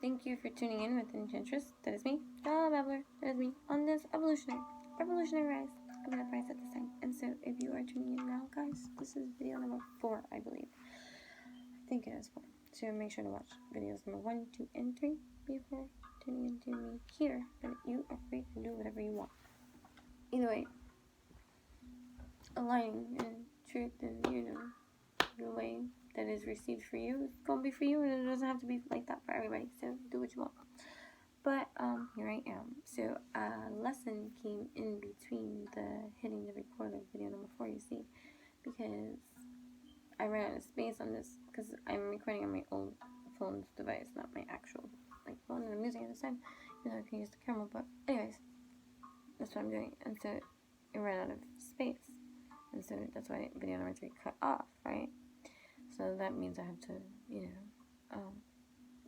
Thank you for tuning in with Enchantress. That is me, the Babbler. That is me on this revolutionary rise of the rise at this time. And so, if you are tuning in now, guys, this is video number 4, I believe. I think it is 4. So make sure to watch videos number 1, 2, and 3 before tuning into me here. But you are free to do whatever you want. Either way, aligning in truth and the way that is received for you, it's gonna be for you, and it doesn't have to be like that for everybody. So do what you want. But here I am. So a lesson came in between the hitting the record of video number 4. You see, because I ran out of space on this because I'm recording on my old phone's device, not my actual phone that I'm using at this time. I can use the camera, but anyways, that's what I'm doing. And so it ran out of space, and so that's why video number 3 cut off, right? So that means I have to,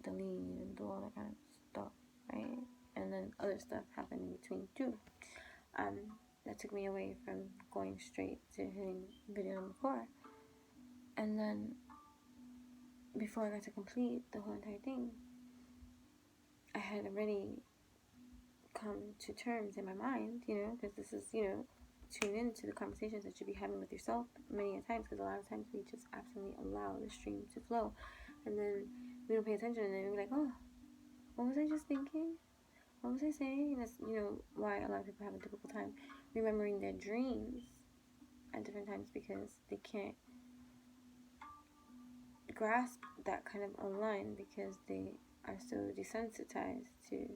delete and do all that kind of stuff, right? And then other stuff happened in between too. That took me away from going straight to hitting video number 4. And then before I got to complete the whole entire thing, I had already come to terms in my mind, because this is, tune into the conversations that you'll be having with yourself many a times, because a lot of times we just absolutely allow the stream to flow, and then we don't pay attention, and then we're like, oh, what was I just thinking? What was I saying? And that's, why a lot of people have a difficult time remembering their dreams at different times, because they can't grasp that kind of online, because they are so desensitized to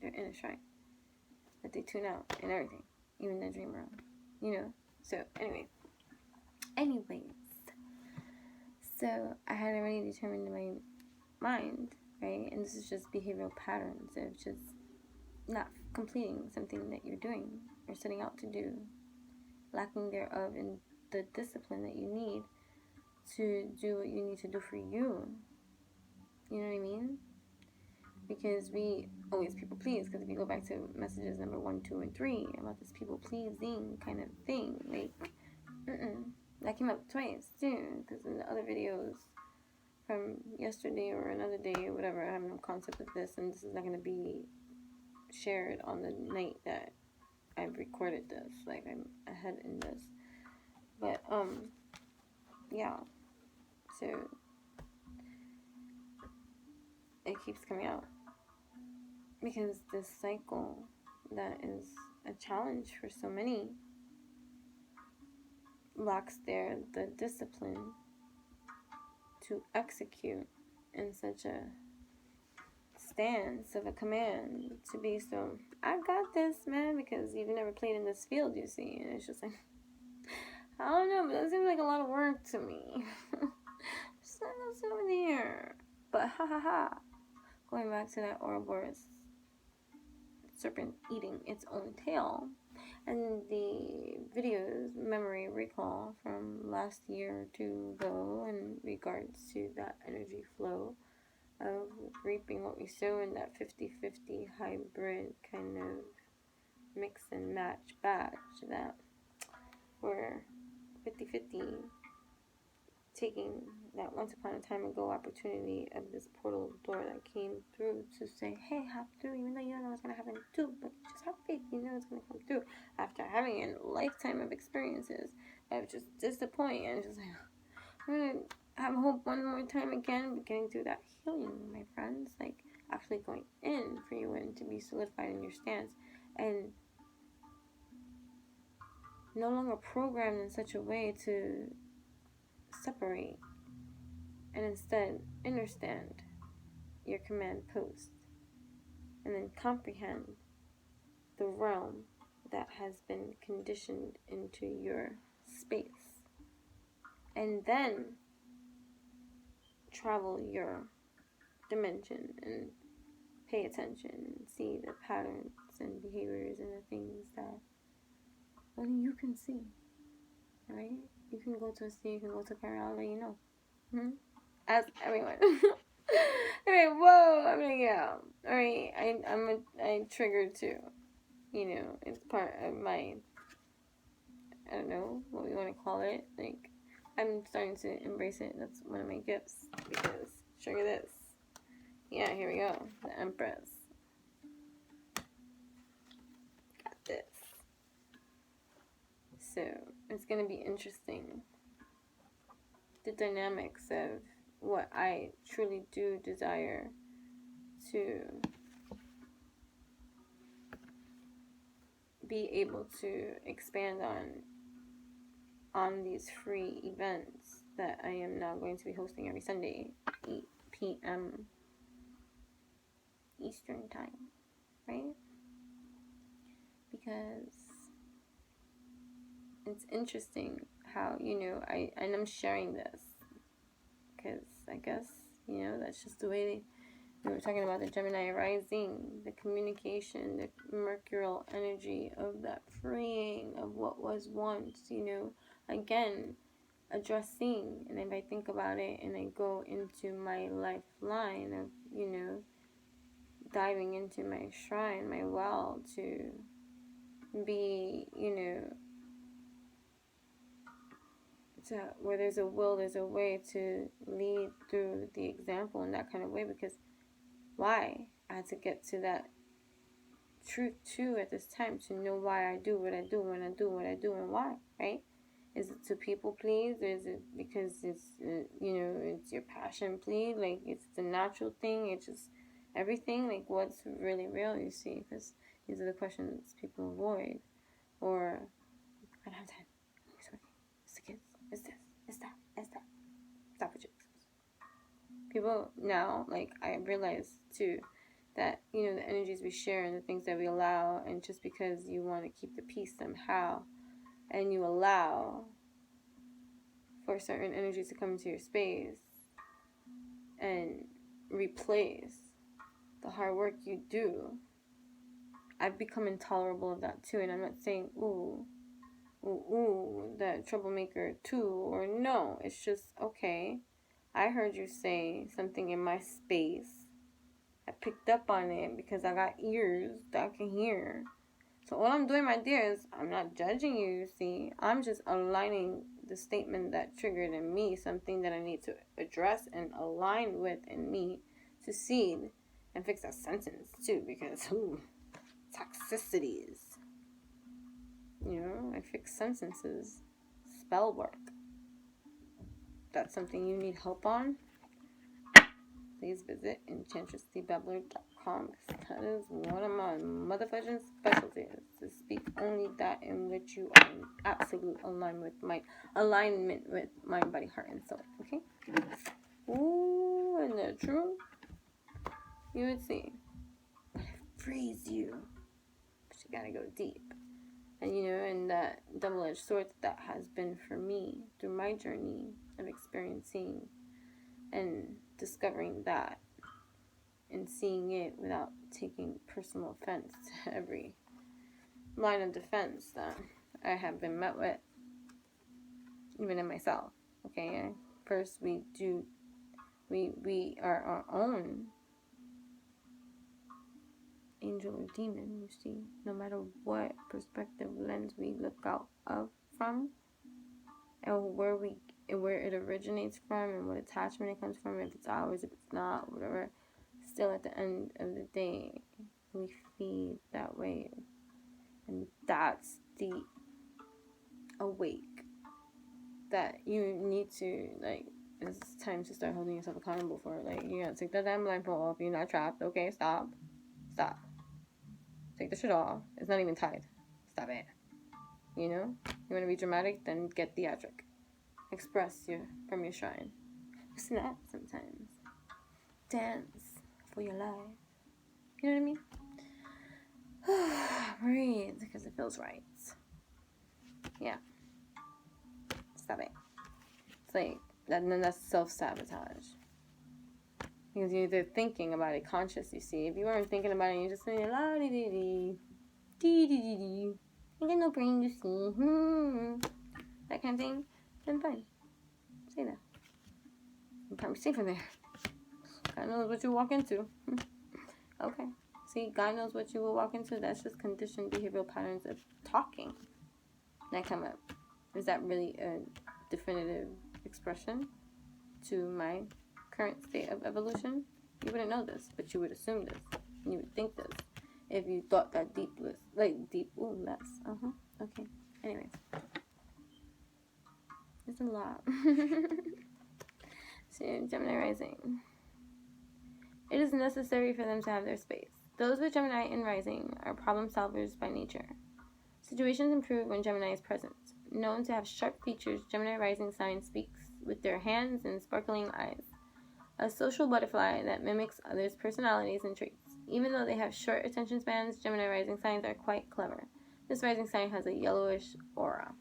their inner shrine that they tune out and everything, even their dream realm, So anyways, so I had already determined in my mind, right? And this is just behavioral patterns of just not completing something that you're doing or setting out to do, lacking thereof in the discipline that you need to do what you need to do for you. You know what I mean? Because we always people please. Because if you go back to messages number 1, 2, and 3 about this people pleasing kind of thing, that came up twice too. Because in the other videos from yesterday or another day or whatever, I have no concept of this, and this is not going to be shared on the night that I've recorded this. I'm ahead in this, but yeah. So it keeps coming out. Because this cycle that is a challenge for so many lacks the discipline to execute in such a stance of a command to be so, I got this, man, because you've never played in this field, you see, and it's just like, I don't know, but that seems like a lot of work to me. Just let us over there. But going back to that Ouroboros serpent eating its own tail, and the videos memory recall from last year or 2 ago in regards to that energy flow of reaping what we sow in that 50-50 hybrid kind of mix and match batch, that we're 50-50 taking that once upon a time ago opportunity of this portal door that came through to say, hey, hop through, even though you don't know what's going to happen too, but just have faith, it's going to come through, after having a lifetime of experiences of just disappointing, and just I'm going to have hope one more time again, but getting through that healing, my friends, actually going in for you and to be solidified in your stance, and no longer programmed in such a way to separate, and instead understand your command post, and then comprehend the realm that has been conditioned into your space, and then travel your dimension and pay attention and see the patterns and behaviors and the things that only you can see, right? You can go to a sea, you can go to a car, I'll let you know. Ask everyone. Anyway, whoa, I'm gonna get out. Alright, I'm triggered too. It's part of my, I don't know what we want to call it. I'm starting to embrace it. That's one of my gifts, because trigger this. Yeah, here we go. The Empress. Got this. So, it's going to be interesting. The dynamics of what I truly do desire to be able to expand on these free events that I am now going to be hosting every Sunday, 8 p.m. Eastern Time, right? Because it's interesting how, and I'm sharing this because I guess, that's just the way we were talking about the Gemini rising, the communication, the mercurial energy of that freeing of what was once, again, addressing. And if I think about it and I go into my lifeline of, diving into my shrine, my well, to be, to where there's a will, there's a way to lead through the example in that kind of way. Because why? I had to get to that truth too at this time, to know why I do what I do, when I do what I do, and why, right? Is it to people please, or is it because it's, it's your passion please? Like, it's the natural thing, it's just everything? Like, what's really real, you see? Because these are the questions people avoid. Or, I don't have time, it's working, it's the kids, it's this, it's that, it's that. Stop with you. People now, like, I realize too, that, the energies we share and the things that we allow, and just because you want to keep the peace somehow, and you allow for certain energies to come into your space and replace the hard work you do, I've become intolerable of that too. And I'm not saying, ooh, that troublemaker too, or no. It's just, okay, I heard you say something in my space. I picked up on it because I got ears that can hear. So all I'm doing, my dear, is I'm not judging you, see. I'm just aligning the statement that triggered in me something that I need to address and align with in me to seed and fix that sentence too, because toxicities. I fix sentences, spell work. That's something you need help on. Please visit enchantressthebabbler.com. That is one of my motherfucking specialties, to speak only that in which you are in absolute alignment with mind, body, heart, and soul. Okay? Ooh, and the truth, you would see. It frees you, but you gotta go deep. And and that double-edged sword that has been for me through my journey of experiencing and discovering that, and seeing it without taking personal offense to every line of defense that I have been met with, even in myself. Okay, first we are our own angel or demon, you see, no matter what perspective lens we look out of from, and where it originates from, and what attachment it comes from, if it's ours, if it's not, whatever. Still, at the end of the day, we feed that wave, and that's the awake that you need to, like, it's time to start holding yourself accountable for. Like, you gotta take that damn blindfold off. You're not trapped. Okay, stop. Take the shit off. It's not even tied. Stop it. You want to be dramatic? Then get theatric. Express from your shrine. Snap sometimes. Dance for your life. You know what I mean? Breathe, because it feels right. Yeah. Stop it. It's like, then that's self-sabotage. Because you're either thinking about it conscious, you see. If you weren't thinking about it, you're just saying, la dee dee dee. Dee dee dee dee. I got no brain, you see. That kind of thing. Then fine. Say that. You're probably safer there. God knows what you walk into. Okay. See, God knows what you will walk into. That's just conditioned behavioral patterns of talking that come up. Is that really a definitive expression to my current state of evolution? You wouldn't know this, but you would assume this. You would think this if you thought that deep list, like deep. Ooh, less. Okay. Anyways, it's a lot. So Gemini rising. It is necessary for them to have their space. Those with Gemini in rising are problem solvers by nature. Situations improve when Gemini is present. Known to have sharp features, Gemini rising sign speaks with their hands and sparkling eyes. A social butterfly that mimics others' personalities and traits. Even though they have short attention spans, Gemini rising signs are quite clever. This rising sign has a yellowish aura.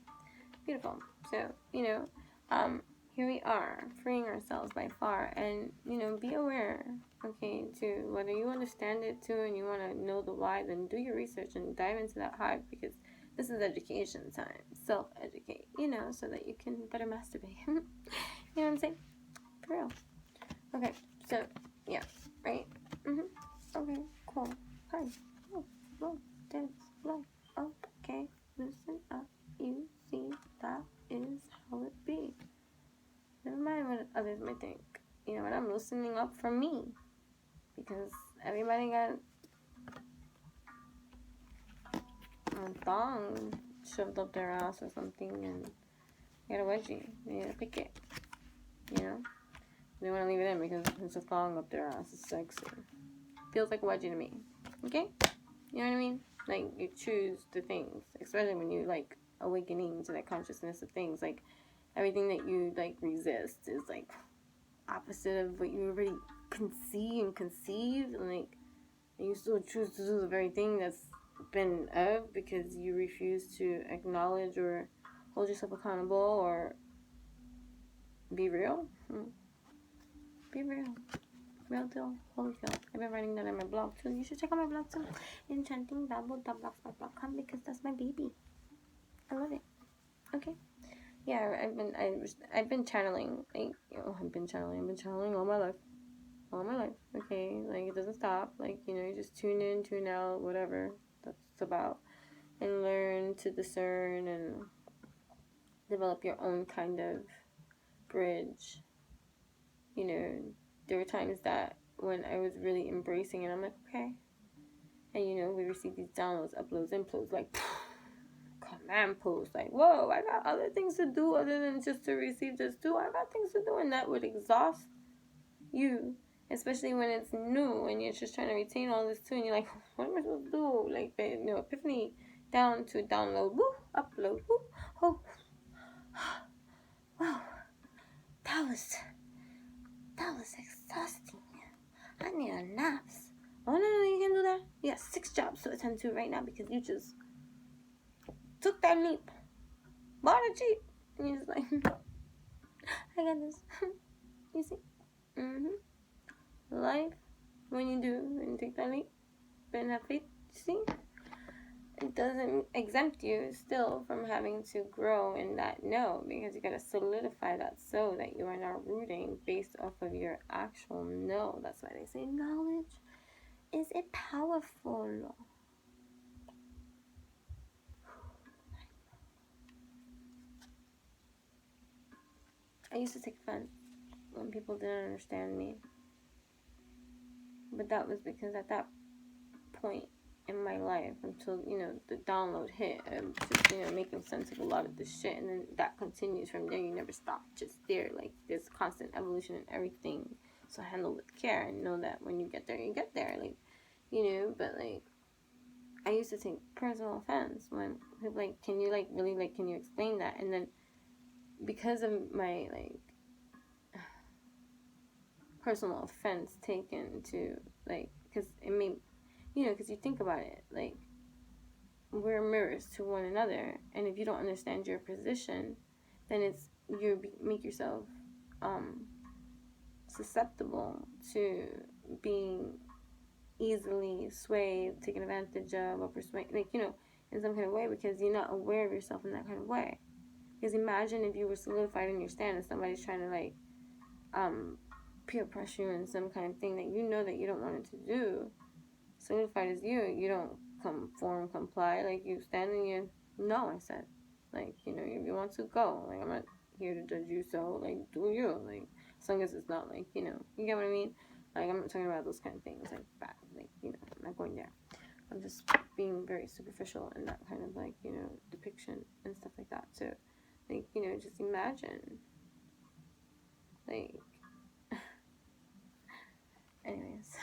Beautiful. So, here we are, freeing ourselves by far, and, be aware, okay, to whether you understand it too and you want to know the why, then do your research and dive into that hive, because this is education time. Self-educate, so that you can better masturbate. You know what I'm saying? For real. Okay, so, yeah, right? Okay, cool. Hi. Blow, dance, blow. Okay, listen up. You see, that is how it be. Never mind what others might think. You know what? I'm loosening up for me. Because everybody got a thong shoved up their ass or something and got a wedgie. They need to pick it. They want to leave it in because it's a thong up their ass. It's sexy. Feels like a wedgie to me. Okay? You know what I mean? Like, you choose the things. Especially when you, like, awakening to that consciousness of things. Like, everything that you, like, resist is, like, opposite of what you already conceived. And, like, you still choose to do the very thing that's been of because you refuse to acknowledge or hold yourself accountable or be real. Be real. Real deal. Holy deal. I've been writing that on my blog too. You should check out my blog too. enchantingbabble.blogspot.com, because that's my baby. I love it. Okay. Yeah, I've been channeling. I've been channeling all my life. Okay, like, it doesn't stop. Like, you just tune in, tune out, whatever that's about, and learn to discern and develop your own kind of bridge. There were times that when I was really embracing it, I'm like, okay. And we receive these downloads, uploads, implodes, like command posts, like, whoa, I got other things to do other than just to receive this too. I got things to do, and that would exhaust you, especially when it's new and you're just trying to retain all this too, and you're like, what am I supposed to do? Like, the epiphany down to download, woo, upload, woo, oh, wow, that was exhausting. I need a nap. Oh, no, you can do that. You got 6 jobs to attend to right now because you just took that leap, bought a Jeep, and you're just like, I got this. You see? Life, when you take that leap, and have faith, see? It doesn't exempt you still from having to grow in that no, because you gotta solidify that so that you are now rooting based off of your actual no. That's why they say knowledge is it powerful. I used to take offense when people didn't understand me, but that was because at that point in my life, until the download hit, just making sense of a lot of this shit, and then that continues from there. You never stop just there. Like, there's constant evolution in everything, so handle with care and know that when you get there, you get there. Like, but like, I used to take personal offense when people like, can you like really like, can you explain that? And then because of my like personal offense taken to like, because it made, because you think about it, like, we're mirrors to one another, and if you don't understand your position, then you make yourself susceptible to being easily swayed, taken advantage of, or persuaded, like, in some kind of way, because you're not aware of yourself in that kind of way. Because imagine if you were solidified in your stand and somebody's trying to like peer pressure you in some kind of thing that that you don't want it to do. Solidified as you don't conform, comply, like, you stand and you no, I said, like, if you want to go, like, I'm not here to judge you, so like, do you, like, as long as it's not like, you get what I mean. Like, I'm not talking about those kind of things, like, bad, like, you know, I'm not going there. I'm just being very superficial in that kind of, like, you know, depiction and stuff like that. So, like, you know, just imagine, like, anyways.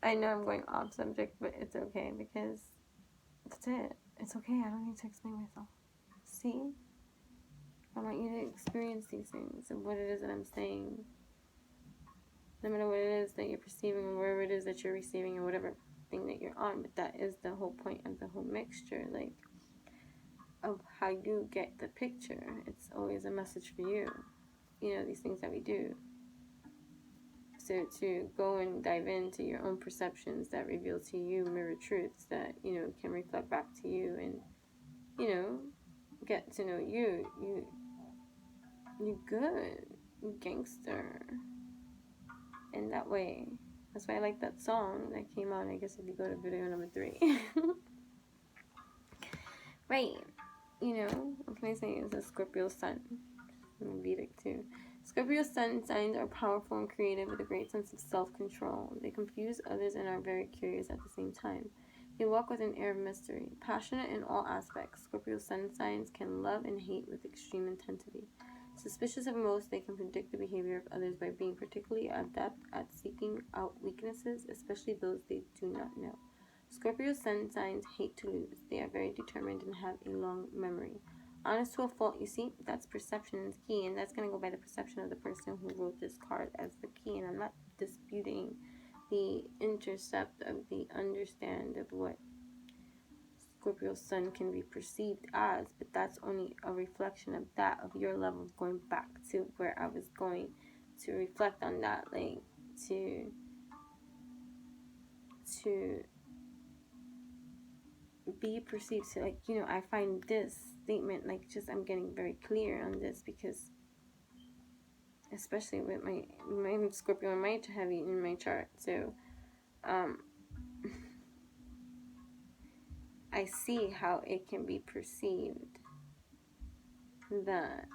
I know I'm going off subject, but it's okay, because that's it. It's okay, I don't need to explain myself. See? I want you to experience these things and what it is that I'm saying. No matter what it is that you're perceiving, or wherever it is that you're receiving, or whatever thing that you're on, but that is the whole point of the whole mixture, like, of how you get the picture. It's always a message for you. You know, these things that we do. So to go and dive into your own perceptions that reveal to you mirror truths that, you know, can reflect back to you, and, you know, get to know you. You good. You gangster. In that way. That's why I like that song that came out, I guess, if you go to video number 3. Right. You know, what can I say? It's a Scorpio sun. And Vedic too. Scorpio sun signs are powerful and creative with a great sense of self-control. They confuse others and are very curious at the same time. They walk with an air of mystery. Passionate in all aspects, Scorpio sun signs can love and hate with extreme intensity. Suspicious of most, they can predict the behavior of others by being particularly adept at seeking out weaknesses, especially those they do not know. Scorpio sun signs hate to lose. They are very determined and have a long memory. Honest to a fault, you see, that's perception is key, and that's going to go by the perception of the person who wrote this card as the key, and I'm not disputing the intercept of the understand of what Scorpio sun can be perceived as, but that's only a reflection of that, of your level, of going back to where I was going to reflect on that, like, to be perceived. So, like, you know, I find this statement, like, just, I'm getting very clear on this, because especially with my Scorpio and my heavy in my chart, so I see how it can be perceived that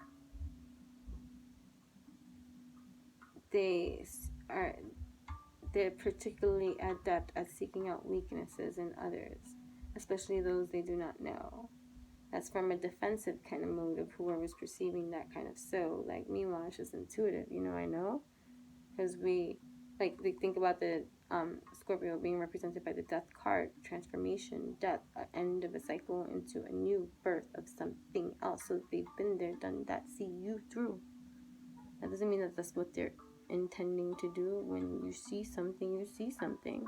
they're particularly adept at seeking out weaknesses in others, especially those they do not know. That's from a defensive kind of mode of whoever's perceiving that kind of. So, like, meanwhile, it's just intuitive, you know, I know, because we think about the Scorpio being represented by the death card, transformation, death, end of a cycle into a new birth of something else. So they've been there, done that, see you through. That doesn't mean that that's what they're intending to do. When you see something, you see something.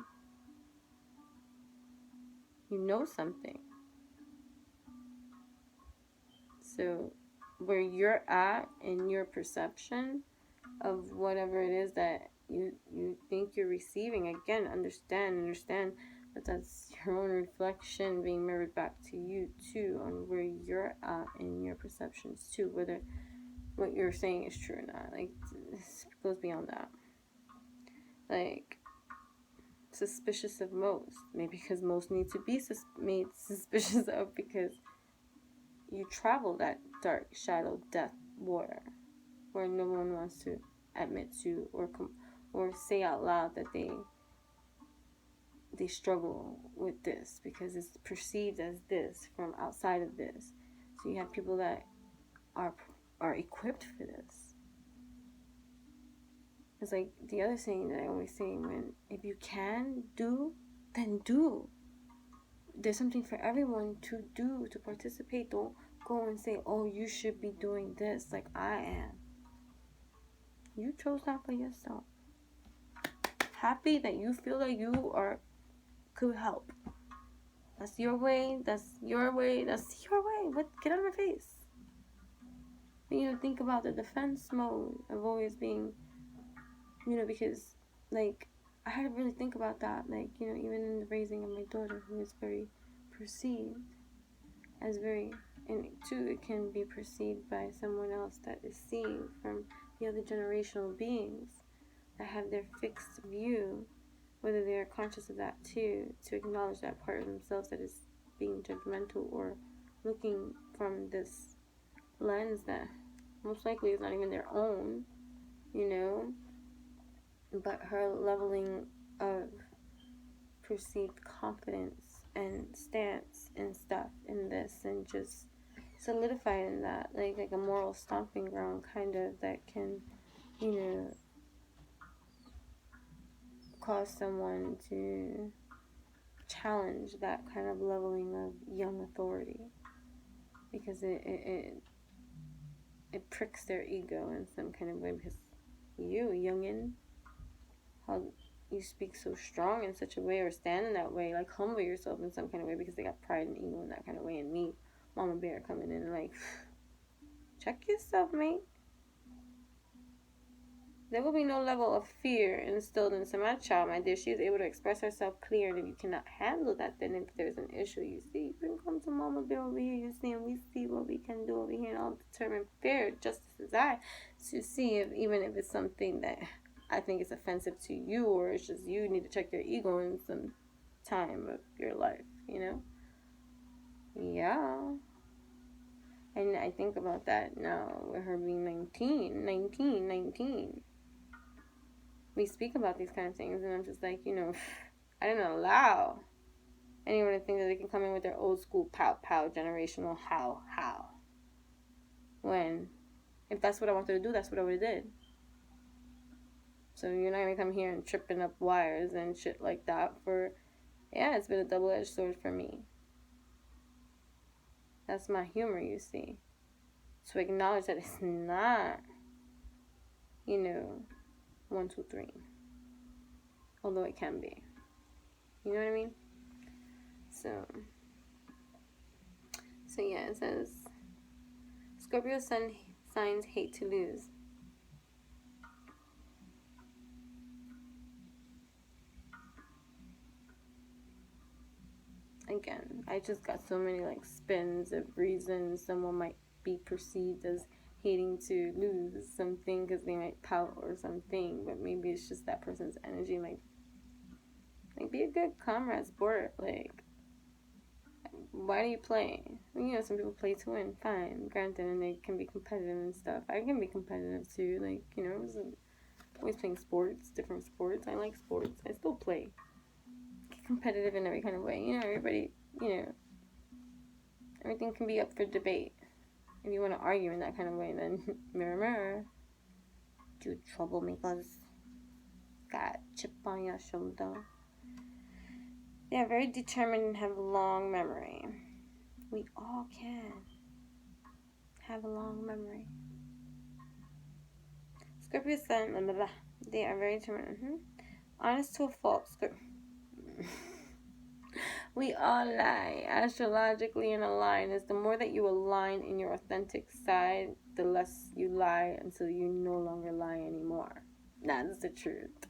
You know something. So where you're at in your perception of whatever it is that you think you're receiving, again, understand that that's your own reflection being mirrored back to you too, on where you're at in your perceptions too, whether what you're saying is true or not. Like, this goes beyond that. Like, suspicious of most, maybe because most need to be made suspicious of, because you travel that dark shadow death water where no one wants to admit to or say out loud that they struggle with this, because it's perceived as this from outside of this. So you have people that are equipped for this. It's like the other saying that I always say, when if you can do, then do. There's something for everyone to do, to participate. Don't go and say, oh, you should be doing this like I am. You chose that for yourself. Happy that you feel like you could help. That's your way. That's your way. That's your way. What? Get out of my face. You know, think about the defense mode of always being, you know, because, like, I had to really think about that. Like, you know, even in the raising of my daughter, who is very perceived as very, and too, it can be perceived by someone else that is seeing from the other generational beings that have their fixed view, whether they are conscious of that too, to acknowledge that part of themselves that is being judgmental or looking from this lens that Most likely it's not even their own, you know, but her leveling of perceived confidence and stance and stuff in this, and just solidified in that, like a moral stomping ground kind of, that can, you know, cause someone to challenge that kind of leveling of young authority, because it pricks their ego in some kind of way, because you, youngin, how you speak so strong in such a way, or stand in that way, like humble yourself in some kind of way, because they got pride and ego in that kind of way. And me, Mama Bear, coming in and like, check yourself, mate. There will be no level of fear instilled into my child, my dear. She is able to express herself clear, and if you cannot handle that, then if there's an issue, you see, you can come to Mama Bear over here, you see, and we see what we can do over here, and I'll determine fair justice as I, to see if, even if it's something that I think is offensive to you, or it's just you need to check your ego in some time of your life, you know? Yeah. And I think about that now, with her being 19. We speak about these kind of things, and I'm just like, you know, I didn't allow anyone to think that they can come in with their old school pow generational how. When, if that's what I wanted to do, that's what I would have did. So you're not gonna come here and tripping up wires and shit like that. For, yeah, it's been a double-edged sword for me. That's my humor, you see. To acknowledge that it's not, you know, 1, 2, 3. Although it can be. You know what I mean? So yeah, it says, Scorpio sun signs hate to lose. Again, I just got so many like spins of reasons someone might be perceived as hating to lose something because they might pout or something, but maybe it's just that person's energy might like be a good comrade sport. Like, why do you play? You know, some people play to win, fine, granted, and they can be competitive and stuff. I can be competitive too. Like, you know, I was always playing sports, different sports. I like sports. I still play. Get competitive in every kind of way. You know, everybody, you know, everything can be up for debate. If you want to argue in that kind of way, then mirror, mirror. You troublemakers. Got a chip on your shoulder. They are very determined and have long memory. We all can have a long memory. Scorpio sun, blah, blah, blah. They are very determined. Honest to a fault. We all lie. Astrologically in a line is the more that you align in your authentic side, the less you lie until you no longer lie anymore. That's the truth.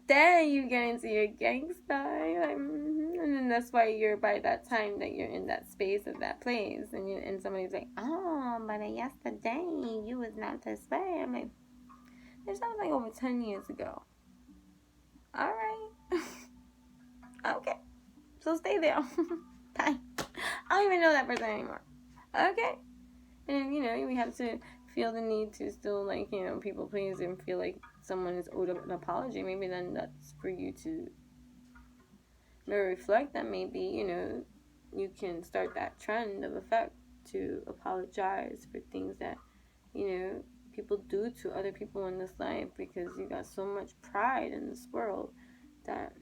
Then you get into your GangStaR, like, and then that's why you're, by that time that you're in that space of that place, and somebody's like, oh, but yesterday you was not this way. I'm like, this sounds like over 10 years ago. All right. Okay. So stay there. Bye. I don't even know that person anymore. Okay. And, you know, we have to feel the need to still, like, you know, people please and feel like someone is owed an apology. Maybe then that's for you to reflect that maybe, you know, you can start that trend of effect to apologize for things that, you know, people do to other people in this life, because you got so much pride in this world that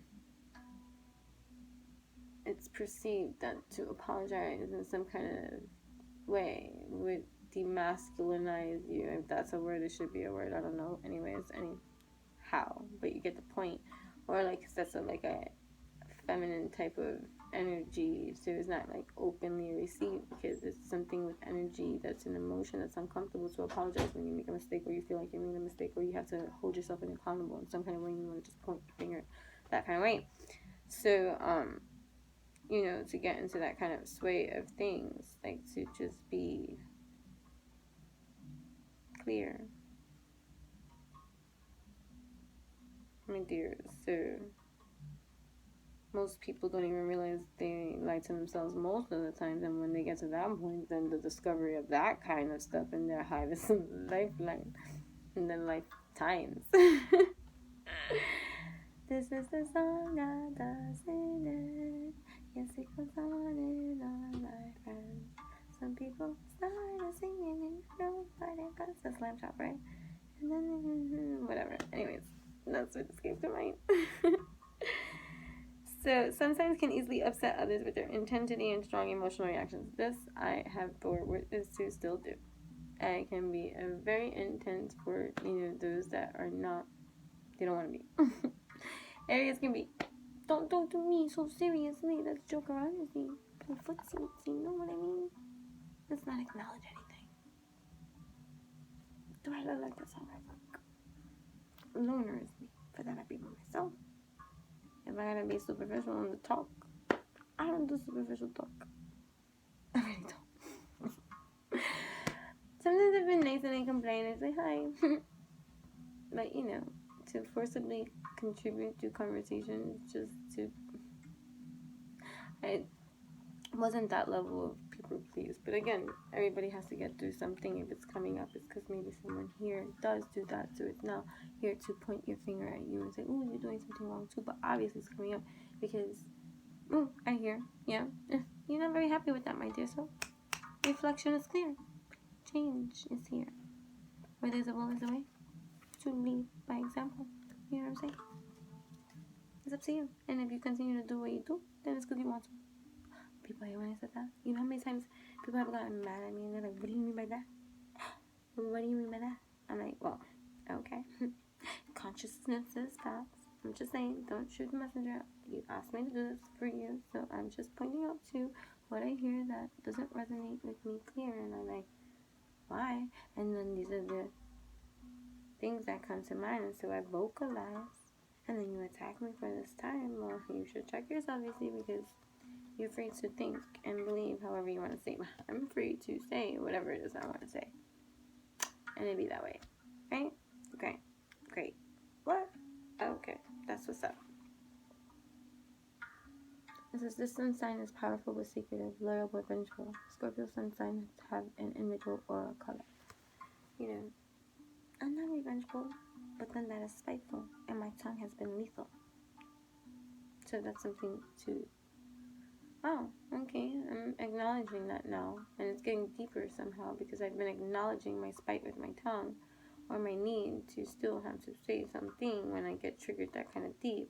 it's perceived that to apologize in some kind of way would demasculinize you. If that's a word, it should be a word. I don't know. Anyways, anyhow, but you get the point. Or like, that's like a feminine type of energy, so it's not like openly received, because it's something with energy that's an emotion that's uncomfortable to apologize when you make a mistake, or you feel like you made a mistake, or you have to hold yourself accountable in some kind of way, and you want to just point your finger that kind of way. So you know, to get into that kind of sway of things, like to just be clear, my dear. So most people don't even realize they lie to themselves most of the time. And when they get to that point, then the discovery of that kind of stuff in their hive is a lifeline. And then lifetimes. This is the song I does in it. Yes, it goes on and on, my friend. Some people start singing and nobody goes to slam shop, right? And then, whatever. Anyways, that's what escaped my mind. So, sun signs can easily upset others with their intensity and strong emotional reactions. This I have bore witness to still do. It can be very intense for, those that are not, they don't want to be. Aries can be, don't talk to me so seriously. Let's joke around and see. Play footsie, you know what I mean? Let's not acknowledge anything. Do I look like this on my book? Lunar is me, but that might be by myself. If I gotta be superficial in the talk, I don't do superficial talk. I really don't. Sometimes I've been nice and I complain and say hi. But, to forcibly contribute to conversation just to... I wasn't that level of people please. But again, everybody has to get through something. If it's coming up, it's because maybe someone here does do that. So it's now here to point your finger at you and say, oh, you're doing something wrong too. But obviously it's coming up because, oh, I hear, yeah, you're not very happy with that, my dear. So reflection is clear. Change is here. Where there's a will, there's a way. To lead by example. You know what I'm saying? It's up to you. And if you continue to do what you do, then it's because you want to. People hate when I said that. You know how many times people have gotten mad at me and they're like, what do you mean by that? What do you mean by that? I'm like, well, okay. Consciousness is facts. I'm just saying, don't shoot the messenger. You asked me to do this for you, so I'm just pointing out to what I hear that doesn't resonate with me clear. And I'm like, why? And then these are the things that come to mind, and so I vocalize. And then you attack me for this time. Well, you should check yourself, you see, because you're free to think and believe however you want to say. I'm free to say whatever it is I want to say. And it be that way. Right? Okay. Great. What? Okay. That's what's up. It says, this sun sign is powerful but secretive, loyal but vengeful. Scorpio sun signs have an individual aura color. I'm not revengeful, but then that is spiteful, and my tongue has been lethal. So that's something to... Oh, okay, I'm acknowledging that now, and it's getting deeper somehow, because I've been acknowledging my spite with my tongue, or my need to still have to say something when I get triggered that kind of deep,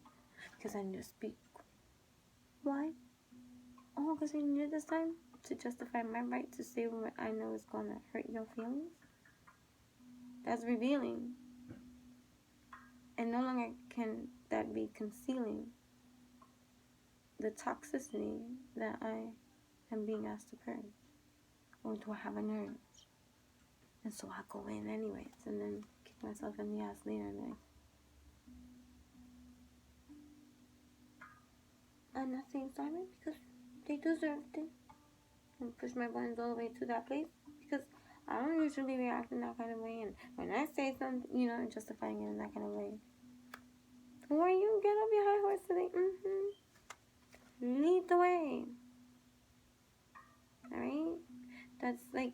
because I need to speak. Why? Oh, because I needed this time to justify my right to say what I know is going to hurt your feelings? That's revealing. And no longer can that be concealing the toxicity that I am being asked to purge. Or do I have an urge? And so I go in anyways, and then kick myself in the ass later and like, I'm not saying sorry because they deserved it. And push my buttons all the way to that place because I don't usually react in that kind of way. And when I say something, justifying it in that kind of way. Who are you? Get off your high horse today. Lead the way. Alright? That's like,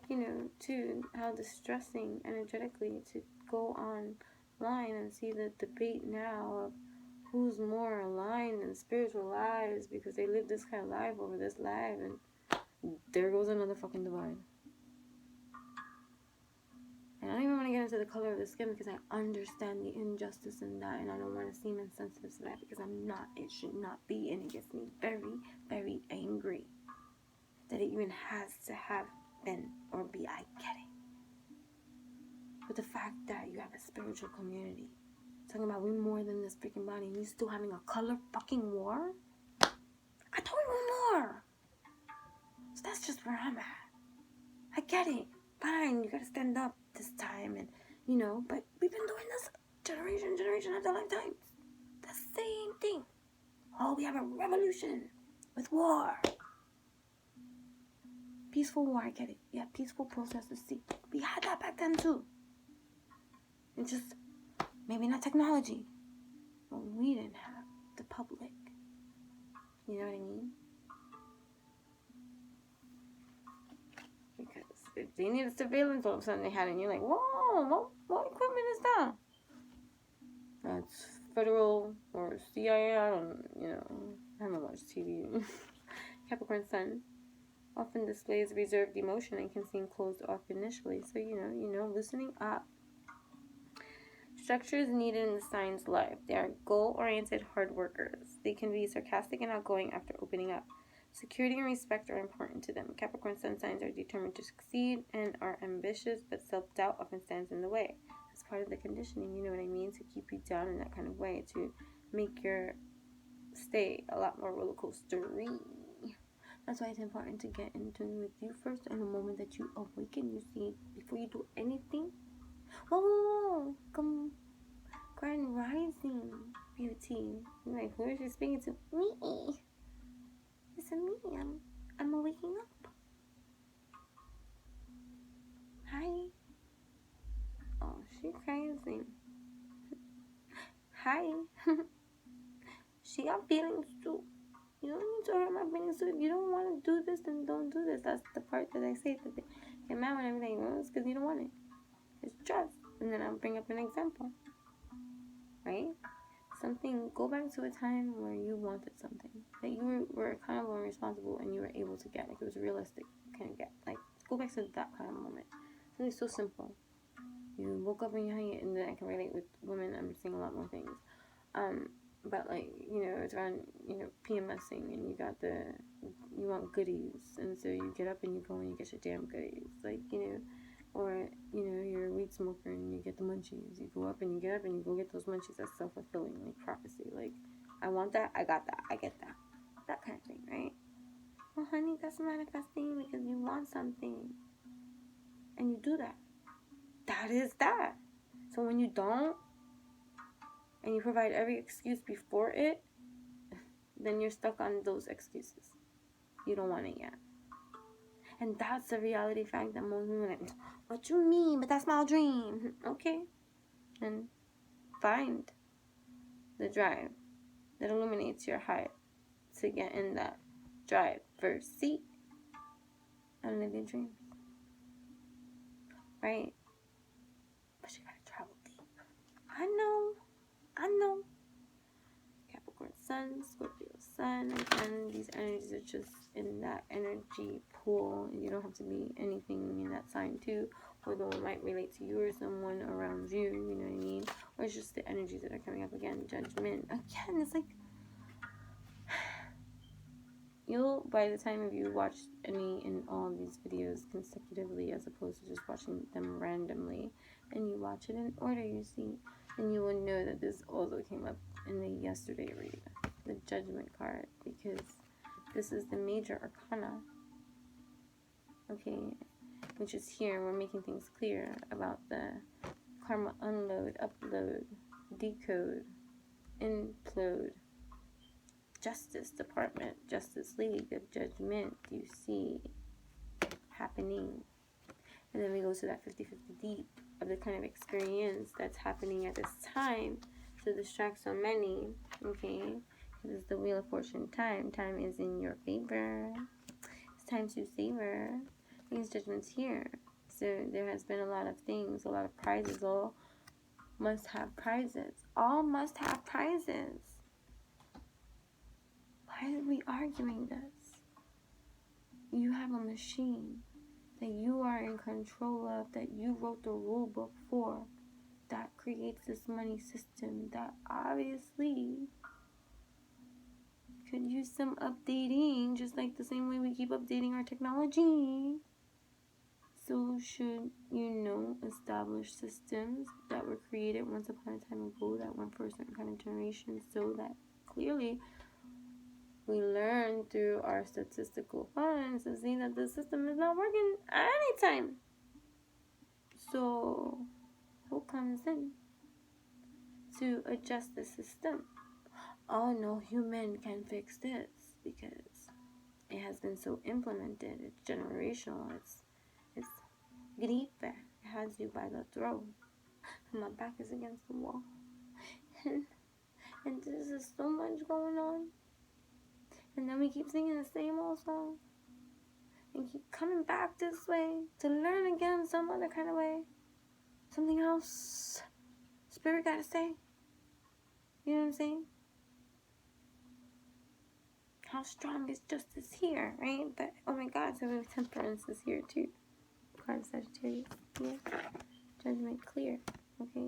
too, how distressing energetically to go online and see the debate now of who's more aligned in spiritual lives because they live this kind of life over this life, and there goes another fucking divide. And I don't even want to get into the color of the skin because I understand the injustice in that, and I don't want to seem insensitive to that because I'm not. It should not be, and it gets me very, very angry that it even has to have been or be. I get it. But the fact that you have a spiritual community talking about we more than this freaking body, and you still having a color fucking war? I thought we were more. So that's just where I'm at. I get it. Fine, you gotta stand up this time, and but we've been doing this generation after lifetimes. The same thing. Oh, we have a revolution with war. Peaceful war, I get it. Yeah, peaceful protesters. See, we had that back then too. It's just maybe not technology, but we didn't have the public. You know what I mean? Because if they needed surveillance, all of a sudden they had it, and you're like, whoa, what equipment is that? That's federal or CIA, I don't, I haven't watched TV. Capricorn Sun often displays reserved emotion and can seem closed off initially. So, loosening up. Structure is needed in the sign's life. They are goal-oriented hard workers. They can be sarcastic and outgoing after opening up. Security and respect are important to them. Capricorn Sun signs are determined to succeed and are ambitious, but self-doubt often stands in the way. That's part of the conditioning, you know what I mean? To keep you down in that kind of way, to make your stay a lot more roller coaster-y. That's why it's important to get in tune with you first. And the moment that you awaken, you see, before you do anything, whoa, come, Grand Rising, beauty. I'm like, who is she speaking to? Me. It's me. I'm waking up. Hi. Oh, she crazy. Hi. She got feelings too. You don't need to hurt my feelings too. If you don't want to do this, then don't do this. That's the part that I say that they get mad when I'm like, well, it's because you don't want it. It's trust. And then I'll bring up an example. Right? Go back to a time where you wanted something. That you were accountable and responsible and you were able to get. Like, it was realistic. Kind of get. Like, go back to that kind of moment. Something so simple. You woke up and you hang it, and then I can relate with women. I'm seeing a lot more things. But like, it's around, PMSing, and you want goodies, and so you get up and you go and you get your damn goodies, like, or, you're a weed smoker and you get the munchies. You go up and you get up and you go get those munchies. That's self-fulfilling, like prophecy. Like, I want that, I got that, I get that. That kind of thing, right? Well, honey, that's manifesting because you want something. And you do that. That is that. So when you don't, and you provide every excuse before it, then you're stuck on those excuses. You don't want it yet. And that's the reality fact that most people are like, what you mean? But that's my dream. Okay. And find the drive that illuminates your heart to get in that driver's seat and live your dreams. Right? But you gotta travel deep. I know. Capricorn Sun, Scorpio Sun. Again, these energies are just in that energy pool. You don't have to be anything in that sign too. Although it might relate to you or someone around you, you know what I mean? Or it's just the energies that are coming up again. Judgment. Again, it's like, by the time of you watch any and all of these videos consecutively as opposed to just watching them randomly, and you watch it in order, you see, and you will know that this also came up in the yesterday read, the Judgment card, because this is the major arcana, okay, which is here. We're making things clear about the karma unload, upload, decode, implode, Justice Department, Justice League of Judgment, you see happening. And then we go to that 50-50 deep of the kind of experience that's happening at this time to distract so many, okay? Because it's the Wheel of Fortune time. Time is in your favor. It's time to savor. Because Judgment's here. So there has been a lot of things, a lot of prizes. All must have prizes. All must have prizes. Why are we arguing this? You have a machine that you are in control of, that you wrote the rule book for, that creates this money system that obviously could use some updating, just like the same way we keep updating our technology. So should, establish systems that were created once upon a time ago that went for a certain kind of generation, so that clearly we learn through our statistical funds to see that the system is not working at any time. So who comes in to adjust the system? Oh, no human can fix this because it has been so implemented. It's generational. It's gripe. It has you by the throat. My back is against the wall. And there's just so much going on. And then we keep singing the same old song. And keep coming back this way to learn again some other kind of way. Something else Spirit gotta say. You know what I'm saying? How strong is justice here, right? But, oh my God, so temperance is here too. Card Sagittarius. Yeah. Judgment clear. Okay?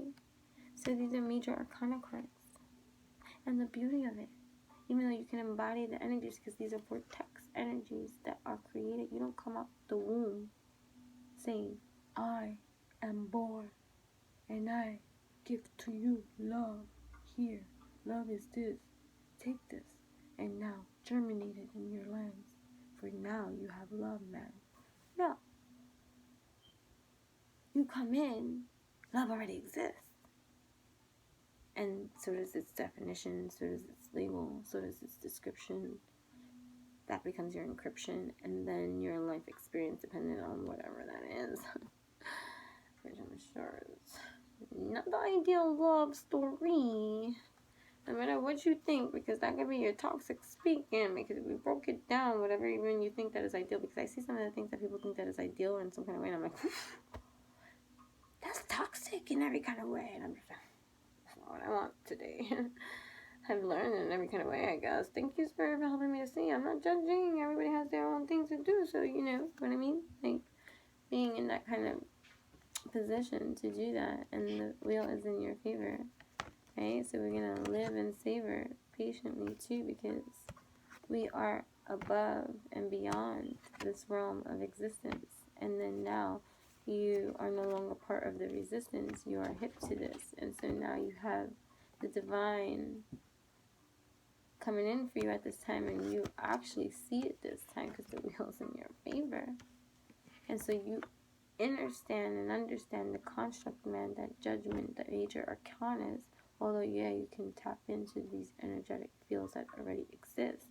So these are major arcana cards. And the beauty of it, even though you can embody the energies, because these are vortex energies that are created, you don't come out the womb saying, I am born and I give to you love. Here, love is this. Take this. And now germinate it in your lands. For now you have love, man. No. You come in, love already exists. And so does its definition, so does its label, so does its description. That becomes your encryption, and then your life experience depending on whatever that is. Which I'm sure is not the ideal love story. No matter what you think, because that could be your toxic speaking, because we broke it down, whatever even you think that is ideal, because I see some of the things that people think that is ideal in some kind of way, and I'm like, that's toxic in every kind of way, and I'm just like, that's not what I want today. I've learned in every kind of way, I guess. Thank you, Spirit, for helping me to see. I'm not judging. Everybody has their own things to do, so you know what I mean? Like, being in that kind of position to do that, and the wheel is in your favor, right? So we're going to live and savor patiently, too, because we are above and beyond this realm of existence. And then now, you are no longer part of the resistance. You are hip to this. And so now you have the divine coming in for you at this time, and you actually see it this time because the wheel's in your favor. And so you understand the construct, man, that judgment, the major arcanas, although yeah, you can tap into these energetic fields that already exist.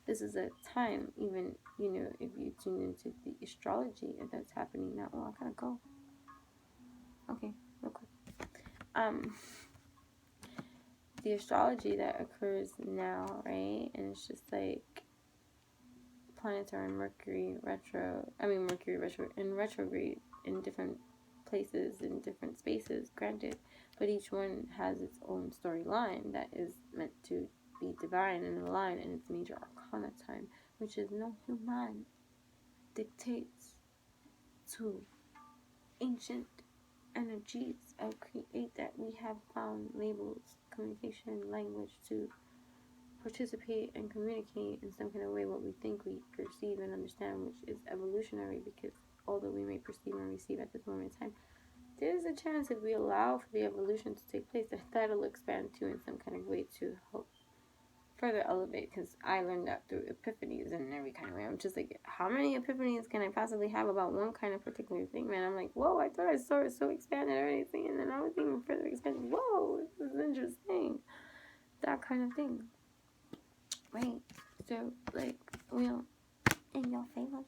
This is a time, even, you know, if you tune into the astrology, if that's happening now. Oh, I gotta go. Okay, real quick. The astrology that occurs now, right? And it's just like planetary Mercury retro and retrograde in different places, in different spaces, granted, but each one has its own storyline that is meant to be divine and aligned, and it's major arcana time, which is no human dictates to ancient energies of create that we have found labels, communication, language to participate and communicate in some kind of way what we think we perceive and understand, which is evolutionary, because although we may perceive and receive at this moment in time, there's a chance if we allow for the evolution to take place that that'll expand too in some kind of way to help further elevate, because I learned that through epiphanies in every kind of way. I'm just like, how many epiphanies can I possibly have about one kind of particular thing, man? I'm like, whoa, I thought I saw it so expanded or anything, and then I was even further expanded. Whoa, this is interesting. That kind of thing. Right? So, like, wheel in your favors,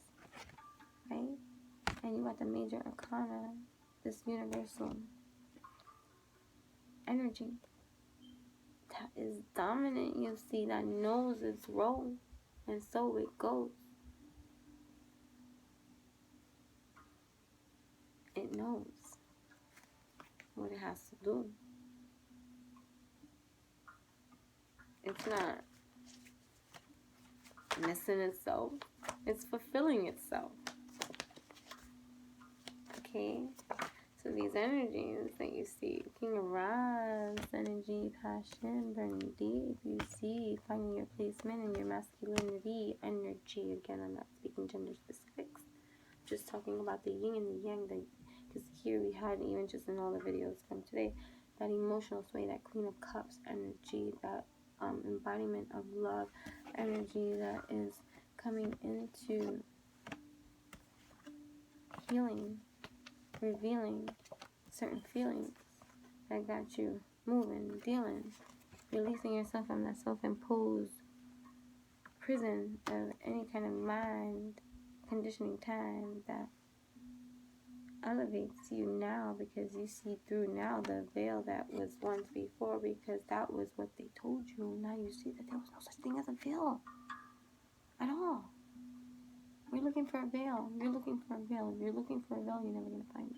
right? And you got the major arcana, this universal energy that is dominant, you see, that knows its role, and so it goes. It knows what it has to do. It's not missing itself. It's fulfilling itself. Okay? So these energies that you see, King of Rods, energy, passion, burning deep. You see, finding your placement in your masculinity, energy. Again, I'm not speaking gender specifics. Just talking about the yin and the yang. Because here we had, even just in all the videos from today, that emotional sway, that Queen of Cups energy, that embodiment of love energy that is coming into healing, revealing certain feelings that got you moving, dealing, releasing yourself from that self-imposed prison of any kind of mind conditioning time that elevates you now, because you see through now the veil that was once before, because that was what they told you. Now you see that there was no such thing as a veil. at all. We're looking for a veil. You're looking for a veil. If you're looking for a veil, you're never going to find it.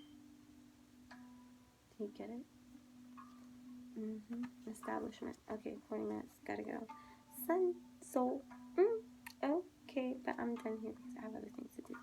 Do you get it? Establishment. Okay, 40 minutes. Gotta go. Sun, soul. Okay, but I'm done here because I have other things to do.